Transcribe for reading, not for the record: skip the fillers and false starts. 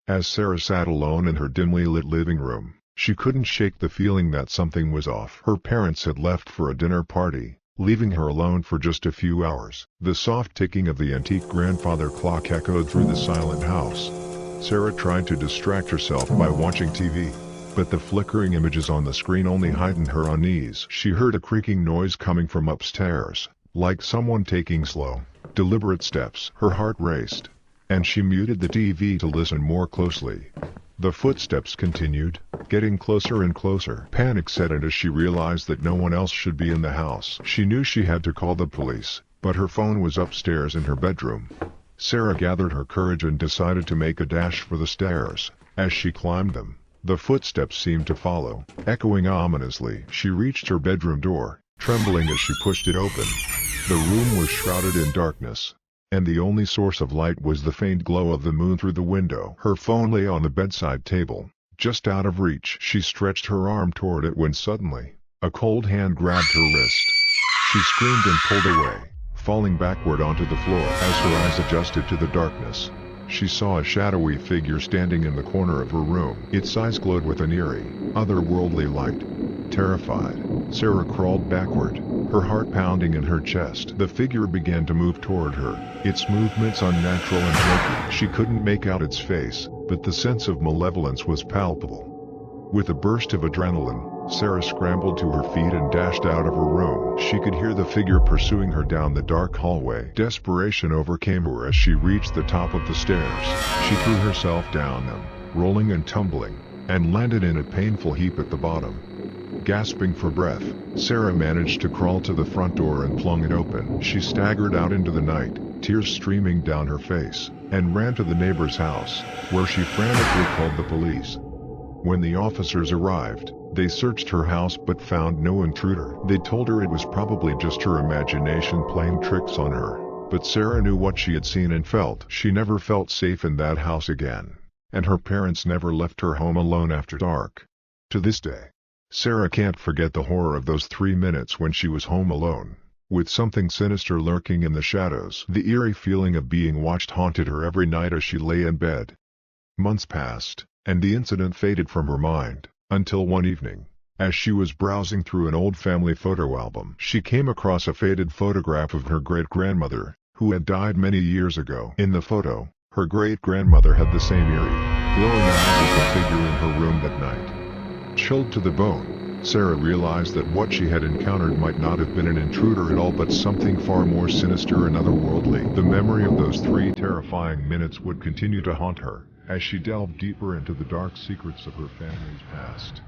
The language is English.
As Sarah sat alone in her dimly lit living room, she couldn't shake the feeling that something was off. Her parents had left for a dinner party, leaving her alone for just a few hours. The soft ticking of the antique grandfather clock echoed through the silent house. Sarah tried to distract herself by watching TV, but the flickering images on the screen only heightened her unease. She heard a creaking noise coming from upstairs, like someone taking slow, deliberate steps. Her heart raced, and she muted the TV to listen more closely. The footsteps continued, getting closer and closer. Panic set in as she realized that no one else should be in the house. She knew she had to call the police, but her phone was upstairs in her bedroom. Sarah gathered her courage and decided to make a dash for the stairs. As she climbed them, the footsteps seemed to follow, echoing ominously. She reached her bedroom door, trembling as she pushed it open. The room was shrouded in darkness, and the only source of light was the faint glow of the moon through the window. Her phone lay on the bedside table, just out of reach. She stretched her arm toward it when suddenly, a cold hand grabbed her wrist. She screamed and pulled away, falling backward onto the floor. As her eyes adjusted to the darkness, she saw a shadowy figure standing in the corner of her room. Its eyes glowed with an eerie, otherworldly light. Terrified, Sarah crawled backward, her heart pounding in her chest. The figure began to move toward her, its movements unnatural and jerky. She couldn't make out its face, but the sense of malevolence was palpable. With a burst of adrenaline, Sarah scrambled to her feet and dashed out of her room. She could hear the figure pursuing her down the dark hallway. Desperation overcame her as she reached the top of the stairs. She threw herself down them, rolling and tumbling, and landed in a painful heap at the bottom. Gasping for breath, Sarah managed to crawl to the front door and flung it open. She staggered out into the night, tears streaming down her face, and ran to the neighbor's house, where she frantically called the police. When the officers arrived, they searched her house but found no intruder. They told her it was probably just her imagination playing tricks on her, but Sarah knew what she had seen and felt. She never felt safe in that house again, and her parents never left her home alone after dark. To this day, Sarah can't forget the horror of those 3 minutes when she was home alone, with something sinister lurking in the shadows. The eerie feeling of being watched haunted her every night as she lay in bed. Months passed, and the incident faded from her mind, until one evening, as she was browsing through an old family photo album, she came across a faded photograph of her great-grandmother, who had died many years ago. In the photo, her great-grandmother had the same eerie, glowing eyes as the figure in her room that night. Chilled to the bone, Sarah realized that what she had encountered might not have been an intruder at all but something far more sinister and otherworldly. The memory of those 3 terrifying minutes would continue to haunt her, as she delved deeper into the dark secrets of her family's past.